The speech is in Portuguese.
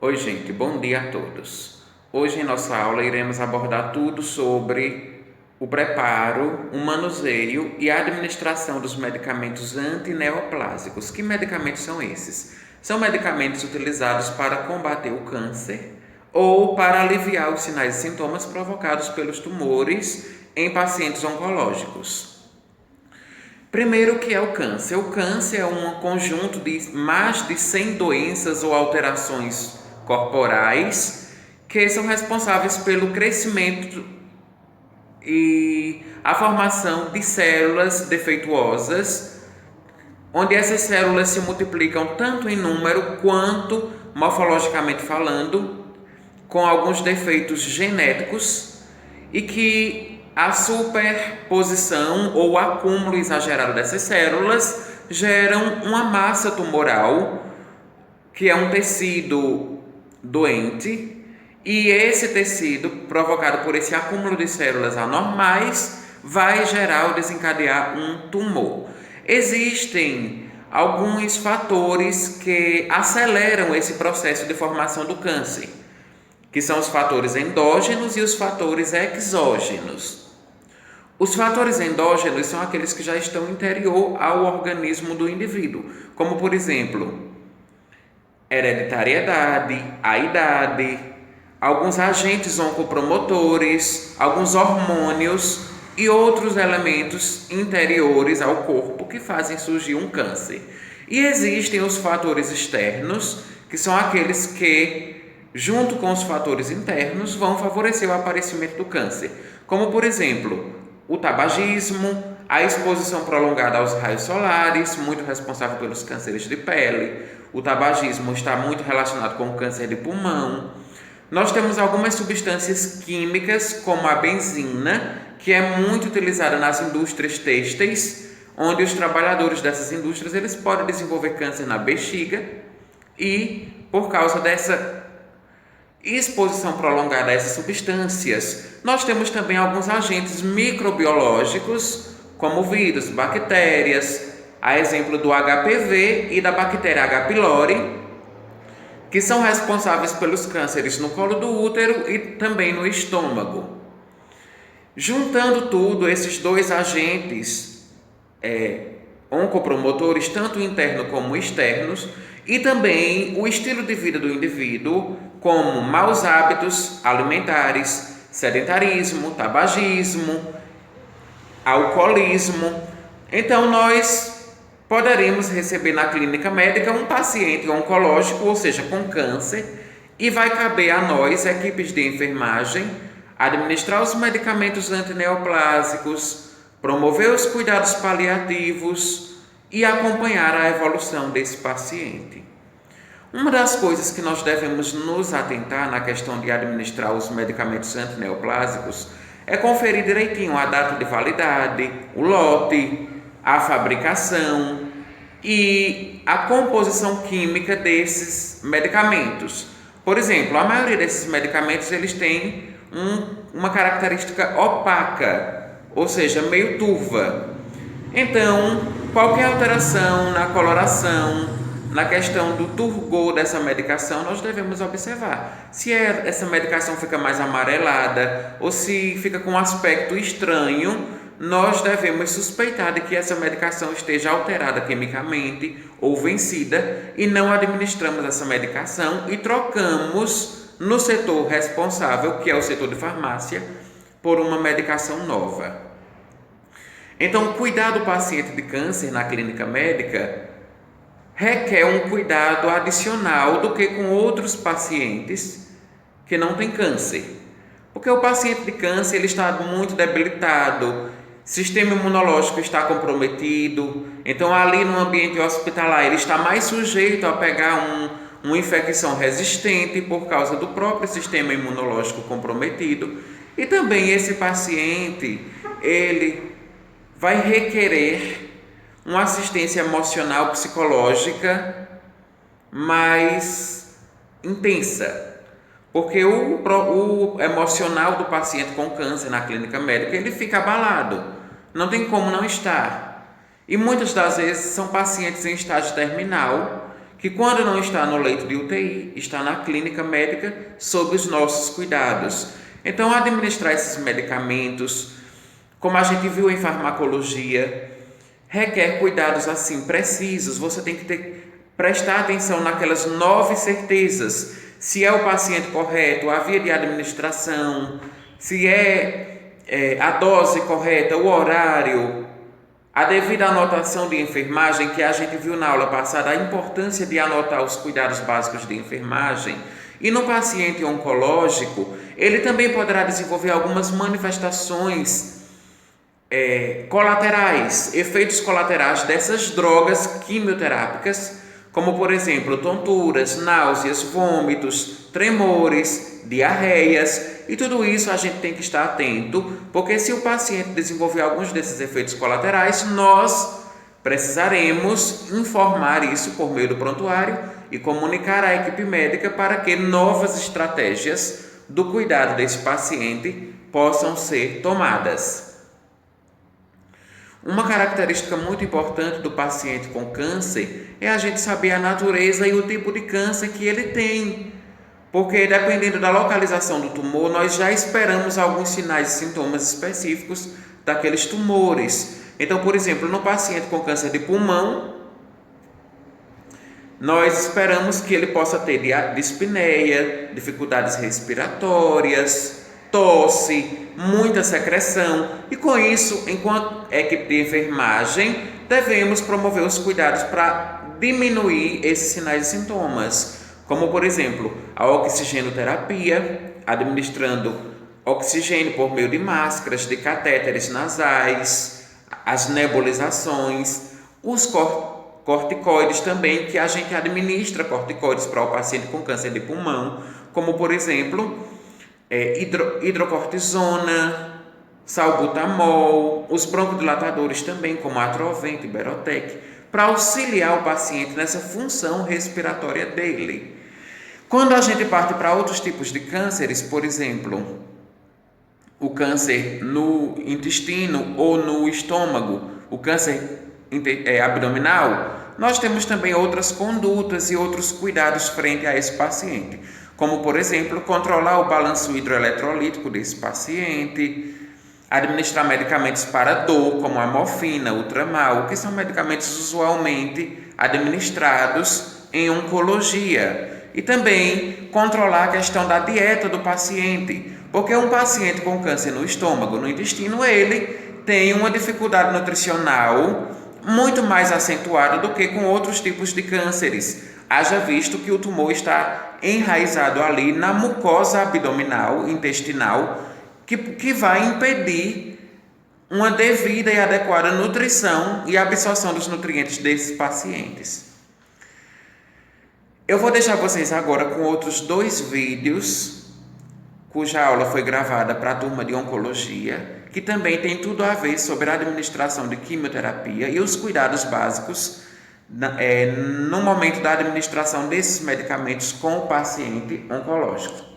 Oi, gente, bom dia a todos. Hoje em nossa aula iremos abordar tudo sobre o preparo, o manuseio e a administração dos medicamentos antineoplásicos. Que medicamentos são esses? São medicamentos utilizados para combater o câncer ou para aliviar os sinais e sintomas provocados pelos tumores em pacientes oncológicos. Primeiro, o que é o câncer? O câncer é um conjunto de mais de 100 doenças ou alterações corporais que são responsáveis pelo crescimento e a formação de células defeituosas, onde essas células se multiplicam tanto em número quanto morfologicamente falando, com alguns defeitos genéticos, e que a superposição ou acúmulo exagerado dessas células geram uma massa tumoral, que é um tecido doente, e esse tecido, provocado por esse acúmulo de células anormais, vai gerar ou desencadear um tumor. Existem alguns fatores que aceleram esse processo de formação do câncer, que são os fatores endógenos e os fatores exógenos. Os fatores endógenos são aqueles que já estão interior ao organismo do indivíduo, como por exemplo, hereditariedade, a idade, alguns agentes oncopromotores, alguns hormônios e outros elementos interiores ao corpo que fazem surgir um câncer. E existem os fatores externos, que são aqueles que, junto com os fatores internos, vão favorecer o aparecimento do câncer, como por exemplo, o tabagismo, a exposição prolongada aos raios solares, muito responsável pelos cânceres de pele. O tabagismo está muito relacionado com o câncer de pulmão. Nós temos algumas substâncias químicas, como a benzina, que é muito utilizada nas indústrias têxteis, onde os trabalhadores dessas indústrias eles podem desenvolver câncer na bexiga, e por causa dessa exposição prolongada a essas substâncias, nós temos também alguns agentes microbiológicos, como vírus, bactérias, a exemplo do HPV e da bactéria H. pylori, que são responsáveis pelos cânceres no colo do útero e também no estômago. Juntando tudo, esses dois agentes oncopromotores, tanto internos como externos, e também o estilo de vida do indivíduo, como maus hábitos alimentares, sedentarismo, tabagismo, alcoolismo. Então, nós poderemos receber na clínica médica um paciente oncológico, ou seja, com câncer, e vai caber a nós, equipes de enfermagem, administrar os medicamentos antineoplásicos, promover os cuidados paliativos e acompanhar a evolução desse paciente. Uma das coisas que nós devemos nos atentar na questão de administrar os medicamentos antineoplásicos é conferir direitinho a data de validade, o lote, a fabricação e a composição química desses medicamentos. Por exemplo, a maioria desses medicamentos eles têm uma característica opaca, ou seja, meio turva. Então, qualquer alteração na coloração, na questão do turgor dessa medicação, nós devemos observar. Se essa medicação fica mais amarelada ou se fica com um aspecto estranho, nós devemos suspeitar de que essa medicação esteja alterada quimicamente ou vencida e não administramos essa medicação e trocamos no setor responsável, que é o setor de farmácia, por uma medicação nova. Então, cuidar do paciente de câncer na clínica médica requer um cuidado adicional do que com outros pacientes que não têm câncer. Porque o paciente de câncer ele está muito debilitado, sistema imunológico está comprometido, então ali no ambiente hospitalar ele está mais sujeito a pegar uma infecção resistente por causa do próprio sistema imunológico comprometido, e também esse paciente ele vai requerer uma assistência emocional psicológica mais intensa, porque o emocional do paciente com câncer na clínica médica ele fica abalado, não tem como não estar. E muitas das vezes são pacientes em estágio terminal que quando não está no leito de UTI, está na clínica médica sob os nossos cuidados. Então, administrar esses medicamentos, como a gente viu em farmacologia, requer cuidados assim precisos. Você tem que prestar atenção naquelas 9 certezas. Se é o paciente correto, a via de administração, se a dose correta, o horário, a devida anotação de enfermagem, que a gente viu na aula passada, a importância de anotar os cuidados básicos de enfermagem. E no paciente oncológico, ele também poderá desenvolver algumas manifestações colaterais, efeitos colaterais dessas drogas quimioterápicas, como por exemplo, tonturas, náuseas, vômitos, tremores, diarreias, e tudo isso a gente tem que estar atento, porque se o paciente desenvolver alguns desses efeitos colaterais, nós precisaremos informar isso por meio do prontuário e comunicar à equipe médica para que novas estratégias do cuidado desse paciente possam ser tomadas. Uma característica muito importante do paciente com câncer é a gente saber a natureza e o tipo de câncer que ele tem, porque dependendo da localização do tumor, nós já esperamos alguns sinais e sintomas específicos daqueles tumores. Então, por exemplo, no paciente com câncer de pulmão, nós esperamos que ele possa ter dispneia, dificuldades respiratórias, tosse, muita secreção, e com isso, enquanto equipe de enfermagem, devemos promover os cuidados para diminuir esses sinais e sintomas, como por exemplo, a oxigenoterapia, administrando oxigênio por meio de máscaras, de catéteres nasais, as nebulizações, os corticoides também, que a gente administra corticoides para o paciente com câncer de pulmão, como por exemplo, hidrocortisona, salbutamol, os broncodilatadores também, como Atrovent e Berotec, para auxiliar o paciente nessa função respiratória dele. Quando a gente parte para outros tipos de cânceres, por exemplo, o câncer no intestino ou no estômago, o câncer abdominal, nós temos também outras condutas e outros cuidados frente a esse paciente, como por exemplo, controlar o balanço hidroeletrolítico desse paciente, administrar medicamentos para dor, como a morfina, o tramal, que são medicamentos usualmente administrados em oncologia, e também controlar a questão da dieta do paciente, porque um paciente com câncer no estômago, no intestino, ele tem uma dificuldade nutricional muito mais acentuada do que com outros tipos de cânceres, haja visto que o tumor está enraizado ali na mucosa abdominal, intestinal, que vai impedir uma devida e adequada nutrição e absorção dos nutrientes desses pacientes. Eu vou deixar vocês agora com outros 2 vídeos, cuja aula foi gravada para a turma de oncologia, que também tem tudo a ver sobre a administração de quimioterapia e os cuidados básicos no momento da administração desses medicamentos com o paciente oncológico.